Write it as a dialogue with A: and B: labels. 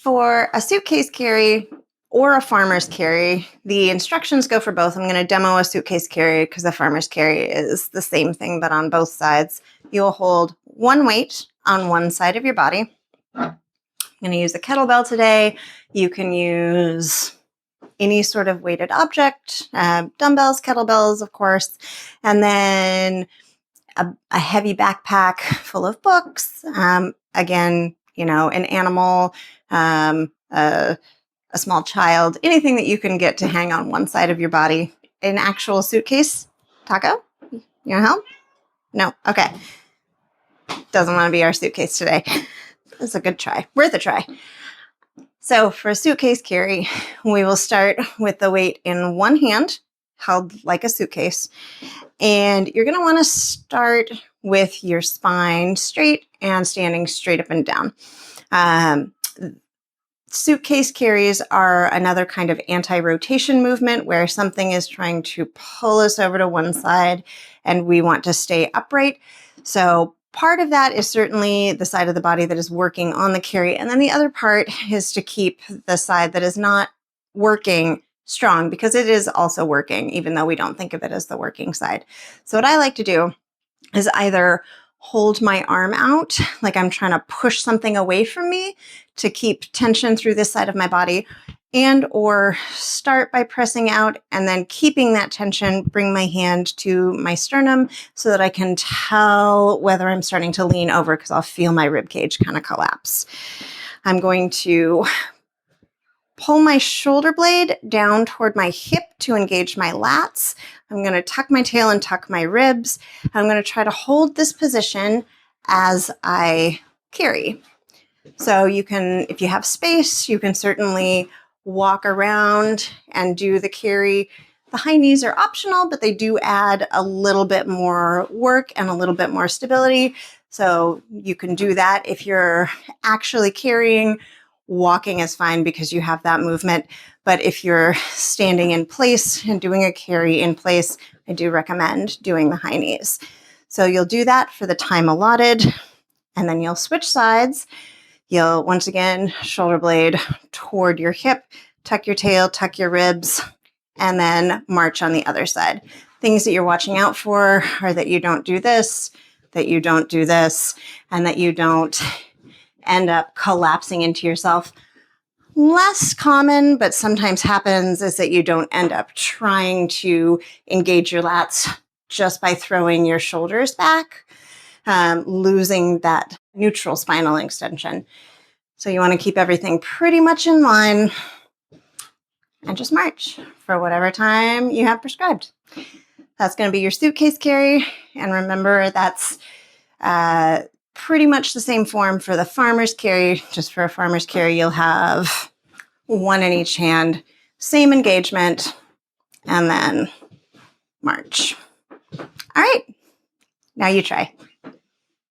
A: For a suitcase carry or a farmer's carry, the instructions go for both. I'm going to demo a suitcase carry because the farmer's carry is the same thing, but on both sides. You'll hold one weight on one side of your body. I'm going to use a kettlebell today. You can use any sort of weighted object, dumbbells, kettlebells, of course, and then a heavy backpack full of books. Again, an animal, a small child, anything that you can get to hang on one side of your body. An actual suitcase. Taco, you want help? No? Okay. Doesn't want to be our suitcase today. It's a good try. Worth a try. So for a suitcase carry, we will start with the weight in one hand, held like a suitcase. And you're going to want to start with your spine straight and standing straight up and down. Suitcase carries are another kind of anti-rotation movement where something is trying to pull us over to one side and we want to stay upright. So part of that is certainly the side of the body that is working on the carry. And then the other part is to keep the side that is not working strong, because it is also working, even though we don't think of it as the working side. So what I like to do is either hold my arm out, like I'm trying to push something away from me to keep tension through this side of my body, and or start by pressing out and then keeping that tension, bring my hand to my sternum so that I can tell whether I'm starting to lean over, because I'll feel my rib cage kind of collapse. I'm going to pull my shoulder blade down toward my hip to engage my lats. I'm going to tuck my tail and tuck my ribs. I'm going to try to hold this position as I carry. So you can, if you have space, you can certainly walk around and do the carry. The high knees are optional, but they do add a little bit more work and a little bit more stability. So you can do that. If you're actually carrying, walking is fine because you have that movement. But if you're standing in place and doing a carry in place, I do recommend doing the high knees. So you'll do that for the time allotted, and then you'll switch sides. You'll, once again, shoulder blade toward your hip, tuck your tail, tuck your ribs, and then march on the other side. Things that you're watching out for are that you don't do this, that you don't do this, and that you don't end up collapsing into yourself. Less common, but sometimes happens, is that you don't end up trying to engage your lats just by throwing your shoulders back, losing that neutral spinal extension. So you want to keep everything pretty much in line and just march for whatever time you have prescribed. That's going to be your suitcase carry. And remember, that's pretty much the same form for the farmer's carry. Just for a farmer's carry, you'll have one in each hand, same engagement, and then march. All right, now you try.